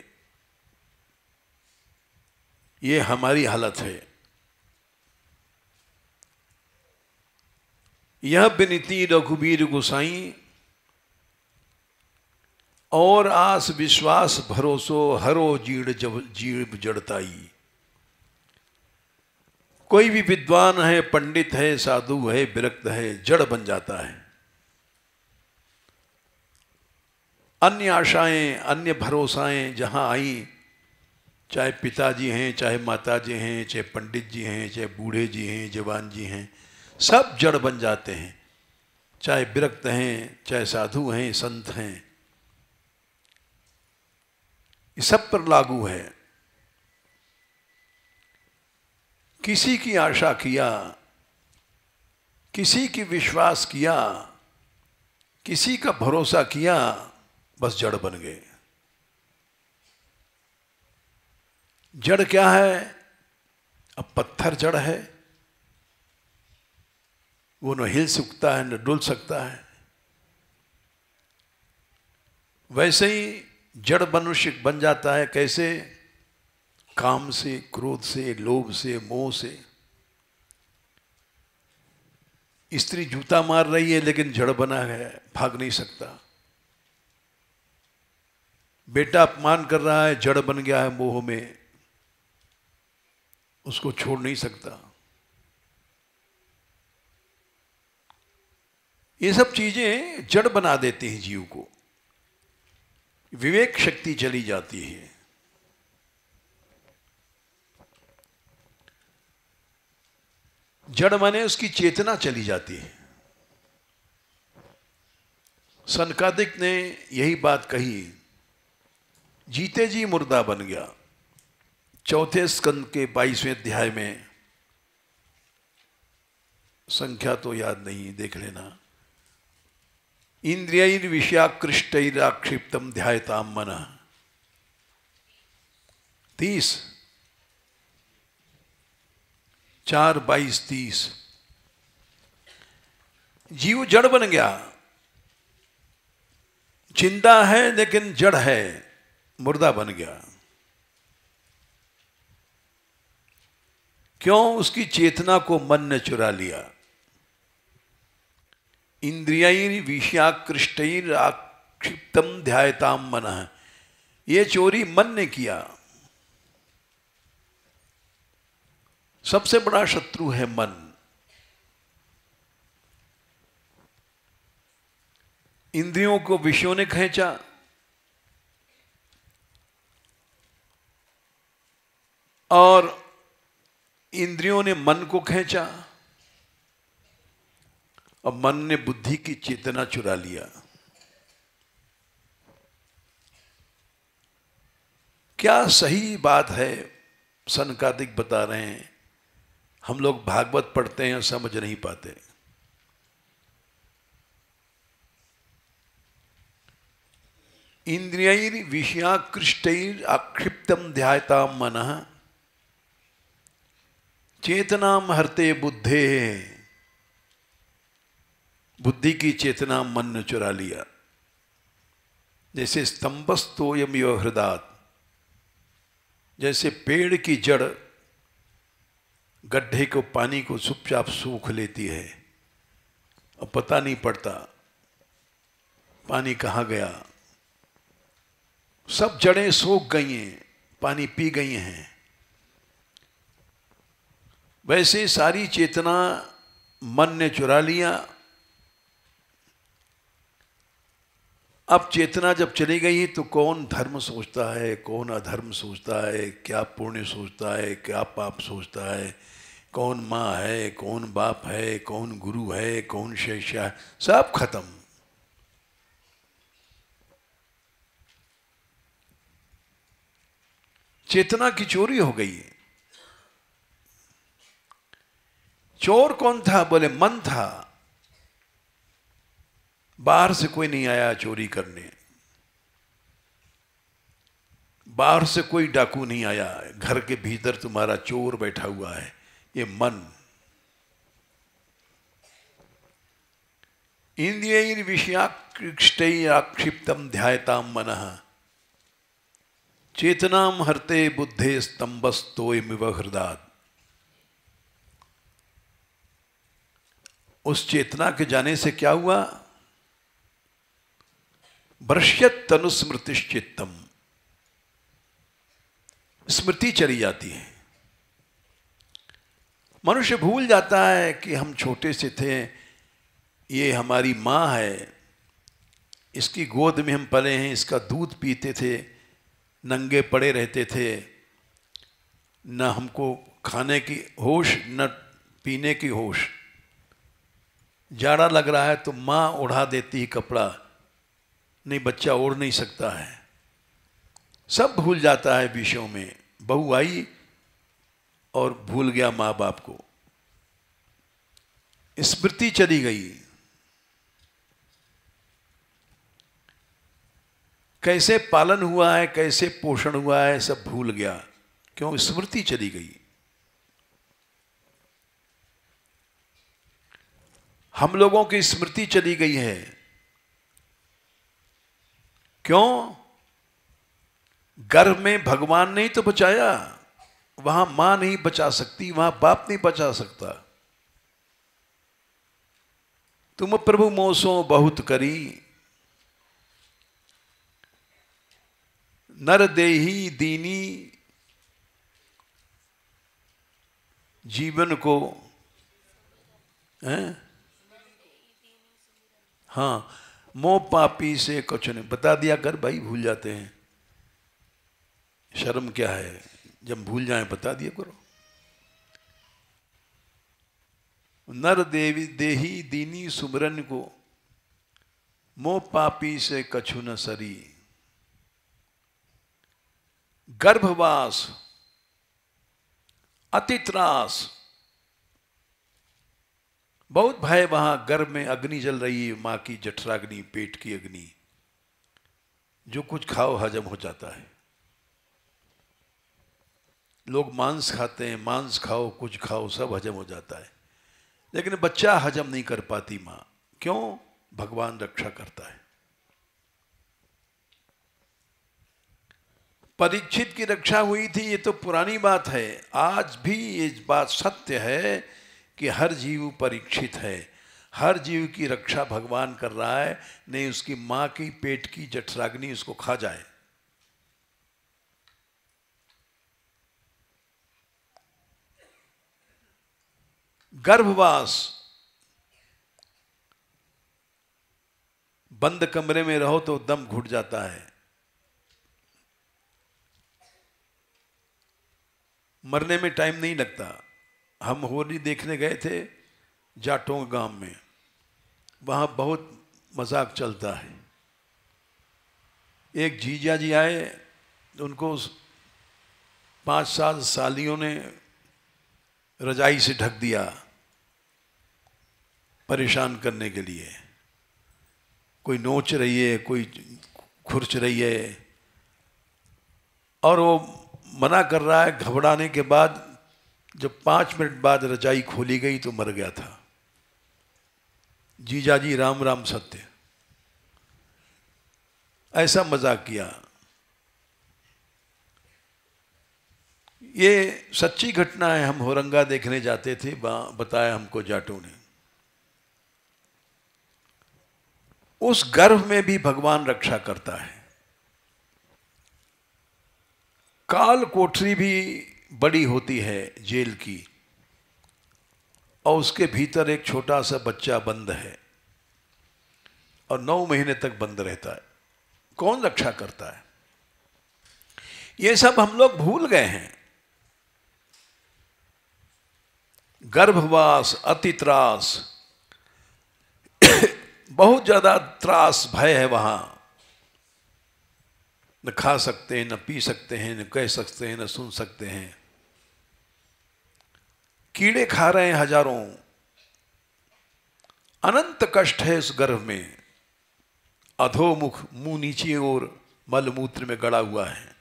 ये हमारी हालत है। यह विनीति रघुबीर गोसाई, और आस विश्वास भरोसो हरो जीर्ण जड़ताई। कोई भी विद्वान है, पंडित है, साधु है, विरक्त है, जड़ बन जाता है। अन्य आशाएं, अन्य भरोसाएं जहां आई, चाहे पिताजी हैं, चाहे माताजी हैं, चाहे पंडित जी हैं, चाहे बूढ़े जी हैं, जवान जी हैं, सब जड़ बन जाते हैं। चाहे विरक्त हैं, चाहे साधु हैं, संत हैं, ये सब पर लागू है। किसी की आशा किया, किसी की विश्वास किया, किसी का भरोसा किया, बस जड़ बन गए। जड़ क्या है? अब पत्थर जड़ है, वो न हिल सकता है न डुल सकता है। वैसे ही जड़ मनुष्य बन जाता है। कैसे? काम से, क्रोध से, लोभ से, मोह से। स्त्री जूता मार रही है लेकिन जड़ बना है, भाग नहीं सकता। बेटा अपमान कर रहा है, जड़ बन गया है मोह में, उसको छोड़ नहीं सकता। ये सब चीजें जड़ बना देती हैं जीव को। विवेक शक्ति चली जाती है। जड़ माने उसकी चेतना चली जाती है। सनकादिक ने यही बात कही, जीते जी मुर्दा बन गया। 4थे स्कंद के 22वें अध्याय में, संख्या तो याद नहीं, देख लेना। इंद्रियैर विषयाकृष्टैराक्षिप्तम ध्यायताम मनः। 30, 4:22-30। जीव जड़ बन गया। चिंता है लेकिन जड़ है, मुर्दा बन गया। क्यों? उसकी चेतना को मन ने चुरा लिया। इंद्रियैर विषयाकृष्टैर आक्षिप्तम ध्यायताम मनः। ये चोरी मन ने किया। सबसे बड़ा शत्रु है मन। इंद्रियों को विषयों ने खींचा और इंद्रियों ने मन को खींचा और मन ने बुद्धि की चेतना चुरा लिया। क्या सही बात है सनकादिक बता रहे हैं, हम लोग भागवत पढ़ते हैं और समझ नहीं पाते। इंद्रियैर विषयाकृष्टैर आक्षिप्तम ध्यायता मनः चेतनाम हरते बुद्धे। बुद्धि की चेतना मन ने चुरा लिया। जैसे स्तंभस्तोयम यो हृदात, जैसे पेड़ की जड़ गड्ढे को पानी को चुपचाप सूख लेती है और पता नहीं पड़ता पानी कहाँ गया, सब जड़ें सूख गई हैं, पानी पी गई हैं। वैसे सारी चेतना मन ने चुरा लिया। अब चेतना जब चली गई तो कौन धर्म सोचता है, कौन अधर्म सोचता है, क्या पुण्य सोचता है, क्या पाप सोचता है, कौन माँ है, कौन बाप है, कौन गुरु है, कौन शिष्य है, सब खत्म। चेतना की चोरी हो गई। चोर कौन था? बोले मन था। बाहर से कोई नहीं आया चोरी करने, बाहर से कोई डाकू नहीं आया, घर के भीतर तुम्हारा चोर बैठा हुआ है, ये मन। इंद्रियैर विषयाकृष्टैर आक्षिप्तम ध्यायताम मनः चेतनाम हरते बुद्धे स्तंभस्तोयमिव हृदात्। उस चेतना के जाने से क्या हुआ? भ्रश्यत तनुस्मृतिश्चित्तम, स्मृति चली जाती है। मनुष्य भूल जाता है कि हम छोटे से थे, ये हमारी माँ है, इसकी गोद में हम पले हैं, इसका दूध पीते थे, नंगे पड़े रहते थे, न हमको खाने की होश न पीने की होश। जाड़ा लग रहा है तो माँ ओढ़ा देती है कपड़ा, नहीं बच्चा ओढ़ नहीं सकता है। सब भूल जाता है विषयों में। बहू आई और भूल गया माँ बाप को, स्मृति चली गई। कैसे पालन हुआ है, कैसे पोषण हुआ है, सब भूल गया। क्यों? स्मृति चली गई। हम लोगों की स्मृति चली गई है। क्यों? गर्भ में भगवान ने ही तो बचाया, वहां मां नहीं बचा सकती, वहां बाप नहीं बचा सकता। तुम प्रभु मोसो बहुत करी, नर देही दीनी जीवन को हैं? हाँ, मोह पापी से कुछ नहीं। बता दिया कर भाई, भूल जाते हैं। शर्म क्या है, जब भूल जाएं बता दिया करो। नर देवी देही दीनी सुमरन को, मोह पापी से कछु न सरी। गर्भवास अति त्रास, बहुत भय। वहां गर्भ में अग्नि जल रही है, मां की जठराग्नि, पेट की अग्नि। जो कुछ खाओ हजम हो जाता है। लोग मांस खाते हैं, मांस खाओ कुछ खाओ सब हजम हो जाता है, लेकिन बच्चा हजम नहीं कर पाती मां। क्यों? भगवान रक्षा करता है। परीक्षित की रक्षा हुई थी, ये तो पुरानी बात है। आज भी ये बात सत्य है कि हर जीव परीक्षित है। हर जीव की रक्षा भगवान कर रहा है, नहीं उसकी मां की पेट की जठराग्नि उसको खा जाए। गर्भवास, बंद कमरे में रहो तो दम घुट जाता है। मरने में टाइम नहीं लगता। हम होली देखने गए थे जाटों गांव में, वहाँ बहुत मजाक चलता है। एक जीजा जी आए, उनको 5 साल सालियों ने रजाई से ढक दिया परेशान करने के लिए। कोई नोच रही है, कोई खुरच रही है, और वो मना कर रहा है। घबराने के बाद जब 5 मिनट बाद रजाई खोली गई तो मर गया था। जीजा जी राम राम सत्य, ऐसा मजाक किया। ये सच्ची घटना है। हम होरंगा देखने जाते थे, बताया हमको जाटों ने। उस गर्भ में भी भगवान रक्षा करता है। काल कोठरी भी बड़ी होती है जेल की, और उसके भीतर एक छोटा सा बच्चा बंद है और 9 महीने तक बंद रहता है। कौन रक्षा करता है? ये सब हम लोग भूल गए हैं। गर्भवास, अति त्रास, बहुत ज्यादा त्रास भय है वहां। न खा सकते हैं, न पी सकते हैं, न कह सकते हैं, न सुन सकते हैं। कीड़े खा रहे हैं हजारों। अनंत कष्ट है इस गर्भ में। अधोमुख, मुंह नीचे और मलमूत्र में गड़ा हुआ है।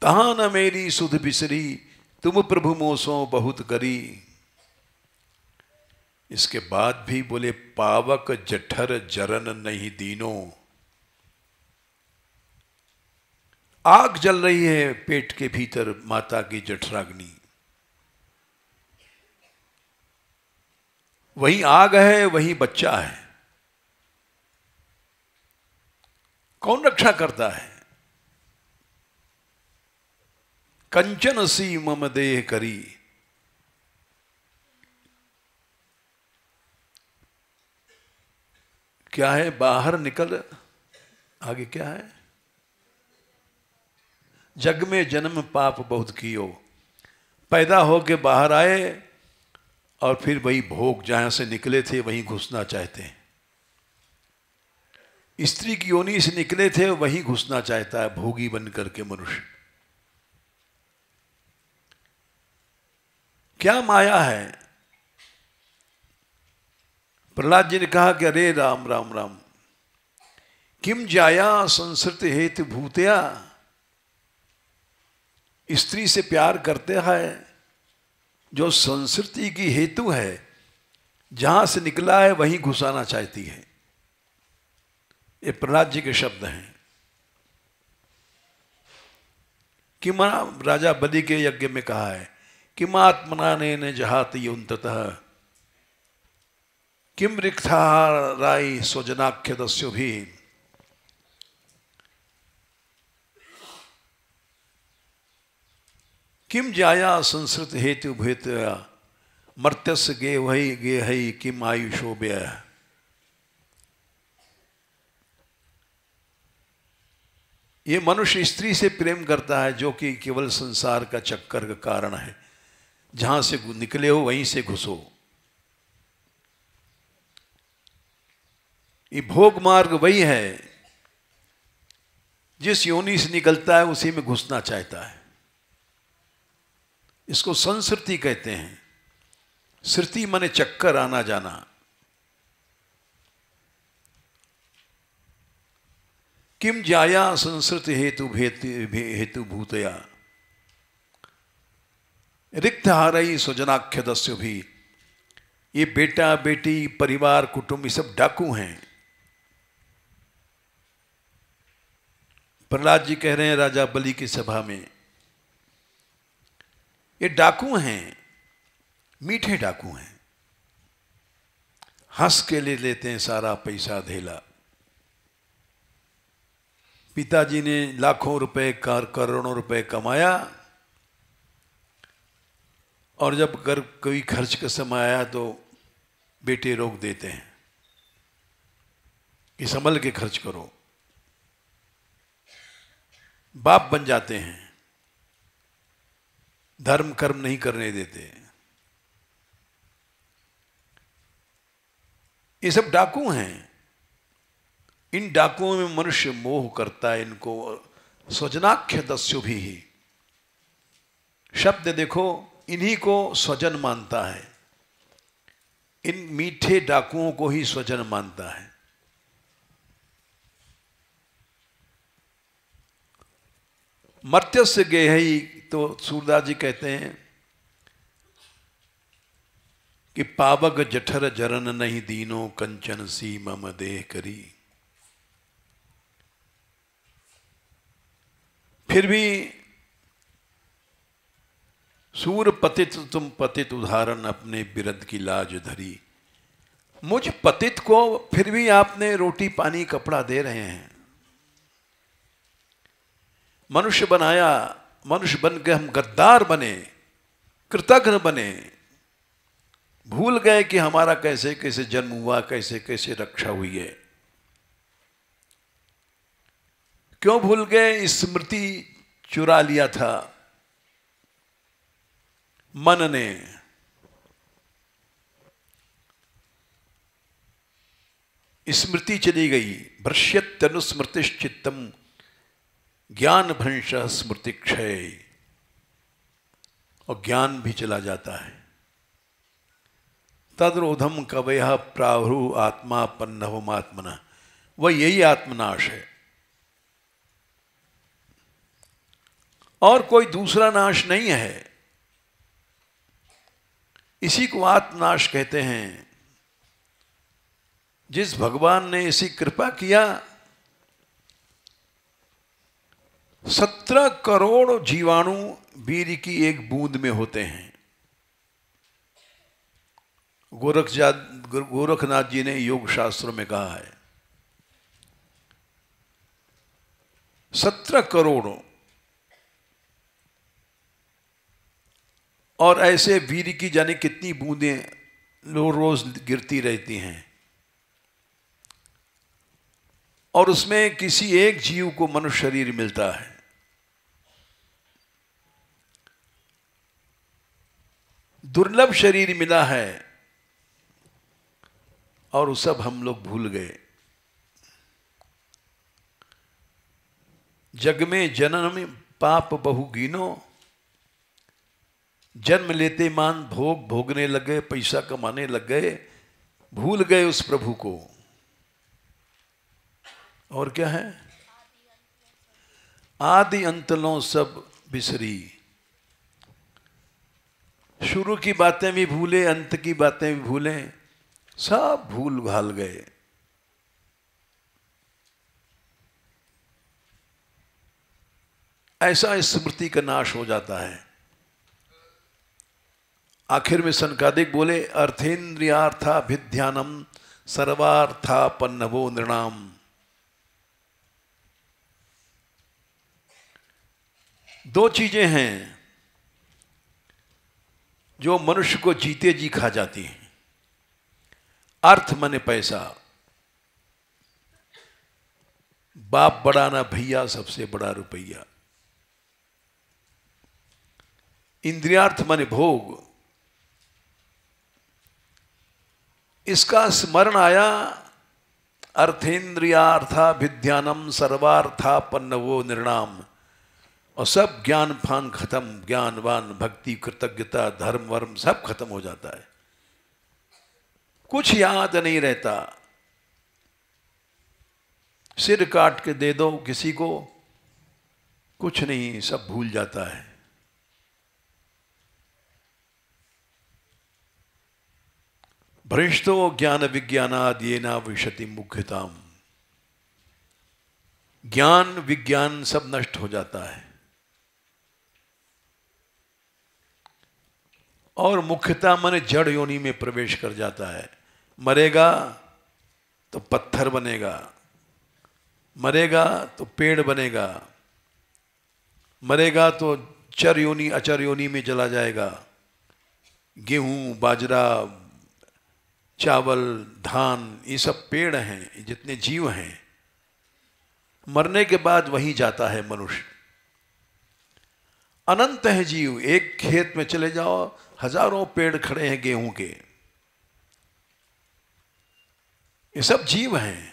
तहां न मेरी सुध बिसरी, तुम प्रभु मोसो बहुत करी। इसके बाद भी बोले पावक जठर जरन नहीं दीनो। आग जल रही है पेट के भीतर, माता की जठराग्नि। वही आग है, वही बच्चा है। कौन रक्षा करता है? कंचन सी मम देह करी। क्या है? बाहर निकल, आगे क्या है? जग में जन्म पाप बहुत कियो। पैदा होके बाहर आए और फिर वही भोग जहां से निकले थे वहीं घुसना चाहते हैं। स्त्री की योनि से निकले थे वहीं घुसना चाहता है भोगी बन करके मनुष्य। क्या माया है? प्रहलाद जी ने कहा कि अरे राम राम राम, किम जाया संसृत हेतु भूतया। स्त्री से प्यार करते हैं जो संस्कृति की हेतु है, जहां से निकला है वहीं घुसाना चाहती है। ये प्रहलाद जी के शब्द हैं। किम, राजा बलि के यज्ञ में कहा है, किम आत्मना ने जहात युन्ततः, किम रिक्था राय स्वजनाख्य दस्यो भी। किम जाया संस्कृत हेतु भेतया, मर्त्यस्य गे वही गे हई किम आयुषो व्यय। ये मनुष्य स्त्री से प्रेम करता है जो कि केवल संसार का चक्कर का कारण है। जहां से निकले हो वहीं से घुसो। ये भोग मार्ग वही है, जिस योनि से निकलता है उसी में घुसना चाहता है। इसको संस्कृति कहते हैं। श्रुति माने चक्कर, आना जाना। किम जाया संस्कृत हेतु भूतया, रिक्त हारई स्वजनाख्य दस्यो भी। ये बेटा बेटी परिवार कुटुंब ये सब डाकू हैं। प्रहलाद जी कह रहे हैं राजा बलि की सभा में, ये डाकू हैं, मीठे डाकू हैं। हंस के ले लेते हैं सारा पैसा धेला। पिताजी ने लाखों रुपए करोड़ों रुपए कमाया और जब अगर कोई खर्च का समय आया तो बेटे रोक देते हैं कि संभल के खर्च करो। बाप बन जाते हैं, धर्म कर्म नहीं करने देते। ये सब डाकू हैं। इन डाकुओं में मनुष्य मोह करता है। इनको स्वजनाख्य दस्यु भी ही शब्द देखो, इन्हीं को स्वजन मानता है। इन मीठे डाकुओं को ही स्वजन मानता है। मर्त्यस्य गेहई, तो सूरदास जी कहते हैं कि पावक जठर जरन नहीं दीनो कंचन सी मम देह करी। फिर भी सूर पतित तुम पतित उदाहरण अपने बिरद की लाज धरी। मुझ पतित को फिर भी आपने रोटी पानी कपड़ा दे रहे हैं। मनुष्य बनाया, मनुष्य बन के हम गद्दार बने, कृतघ्न बने, भूल गए कि हमारा कैसे कैसे जन्म हुआ, कैसे कैसे रक्षा हुई है। क्यों भूल गए? स्मृति चुरा लिया था मन ने। स्मृति चली गई। भ्रश्यत्यनुस्मृतिश्चित्तम ज्ञान भ्रंश स्मृति क्षय, और ज्ञान भी चला जाता है। तद्रोधम कवयः प्राहुरु आत्मा पन्नवमात्मना, वह यही आत्मनाश है और कोई दूसरा नाश नहीं है। इसी को आत्मनाश कहते हैं। जिस भगवान ने ऐसी कृपा किया, 17 करोड़ जीवाणु वीर्य की एक बूंद में होते हैं। गोरखनाथ जी ने योग शास्त्रों में कहा है 17 करोड़। और ऐसे वीर्य की जाने कितनी बूंदें रोज गिरती रहती हैं, और उसमें किसी एक जीव को मनुष्य शरीर मिलता है। दुर्लभ शरीर मिला है, और वो सब हम लोग भूल गए। जग में जनन पाप बहु गिनो, जन्म लेते मान भोग भोगने लगे, पैसा कमाने लग गए, भूल गए उस प्रभु को। और क्या है? आदि अंतलों सब बिसरी। शुरू की बातें भी भूले, अंत की बातें भी भूले, सब भूल भाल गए। ऐसा स्मृति का नाश हो जाता है। आखिर में सनकादिक बोले अर्थेन्द्रियार्थाभिध्यानम सर्वार्थापन्नवो नृणाम। दो चीजें हैं जो मनुष्य को जीते जी खा जाती हैं। अर्थ माने पैसा, बाप बड़ा ना भैया सबसे बड़ा रुपया। इंद्रियार्थ माने भोग, इसका स्मरण आया। अर्थेन्द्रियार्थाभिध्यानम सर्वार्थापन्नवो नृणाम, और सब ज्ञान फान खत्म, ज्ञानवान भक्ति कृतज्ञता धर्म वर्म सब खत्म हो जाता है। कुछ याद नहीं रहता। सिर काट के दे दो किसी को, कुछ नहीं, सब भूल जाता है। भ्रष्टो ज्ञान विज्ञानाद ये ना विशति मुख्यताम। ज्ञान विज्ञान सब नष्ट हो जाता है, और मुख्यता माने जड़ योनि में प्रवेश कर जाता है। मरेगा तो पत्थर बनेगा, मरेगा तो पेड़ बनेगा, मरेगा तो चर योनि अचर योनि में चला जाएगा, गेहूं, बाजरा, चावल, धान, ये सब पेड़ हैं, जितने जीव हैं, मरने के बाद वहीं जाता है मनुष्य। अनंत है जीव। एक खेत में चले जाओ, हजारों पेड़ खड़े हैं गेहूं के, ये सब जीव हैं।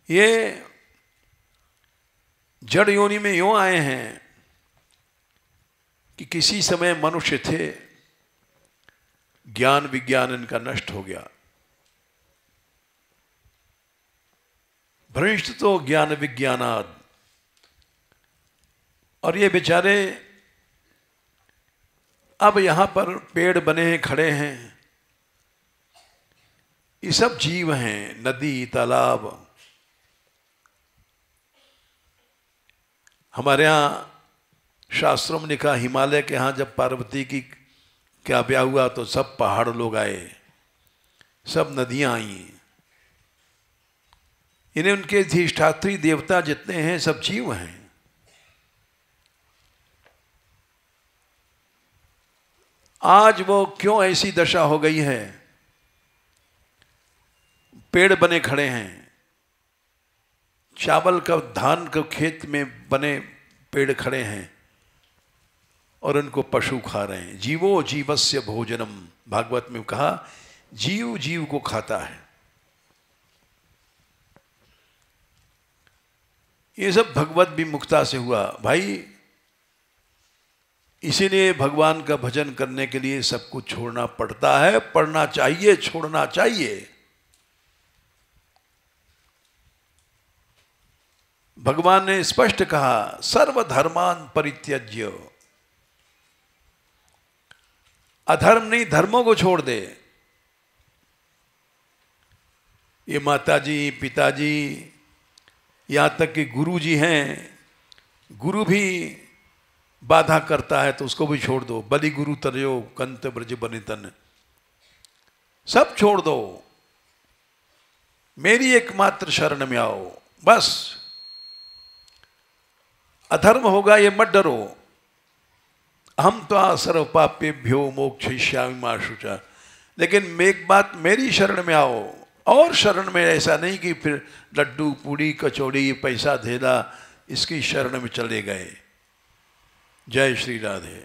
ये जड़ योनि में यूं आए हैं कि किसी समय मनुष्य थे, ज्ञान विज्ञान इनका नष्ट हो गया। भ्रष्ट तो ज्ञान विज्ञानाद। और ये बेचारे अब यहां पर पेड़ बने हैं, खड़े हैं, ये सब जीव हैं। नदी, तालाब, हमारे यहाँ शास्त्रों में लिखा, हिमालय के यहाँ जब पार्वती की क्या ब्याह हुआ तो सब पहाड़ लोग आए, सब नदियां आई। इन्हें उनके अधिष्ठात्री देवता जितने हैं सब जीव हैं। आज वो क्यों ऐसी दशा हो गई है? पेड़ बने खड़े हैं, चावल का, धान का खेत में बने पेड़ खड़े हैं और उनको पशु खा रहे हैं। जीवो जीवस्य भोजनम, भागवत में कहा, जीव जीव को खाता है। ये सब भगवत विमुखता से हुआ भाई। इसीलिए भगवान का भजन करने के लिए सब कुछ छोड़ना पड़ता है, पढ़ना चाहिए, छोड़ना चाहिए। भगवान ने स्पष्ट कहा, सर्वधर्मान परित्यज्य। अधर्म नहीं, धर्मों को छोड़ दे। ये माताजी, पिताजी, यहां तक कि गुरु जी हैं, गुरु भी बाधा करता है तो उसको भी छोड़ दो। बलि गुरु तरयो कंत ब्रज बनितन, सब छोड़ दो, मेरी एकमात्र शरण में आओ, बस। अधर्म होगा ये मत डरो। हम तो सर्व पापेभ्यो मोक्षयिष्यामि मा शुचा। लेकिन एक बात, मेरी शरण में आओ। और शरण में ऐसा नहीं कि फिर लड्डू, पूड़ी, कचौड़ी, पैसा धेला, इसकी शरण में चले गए। जय श्री राधे।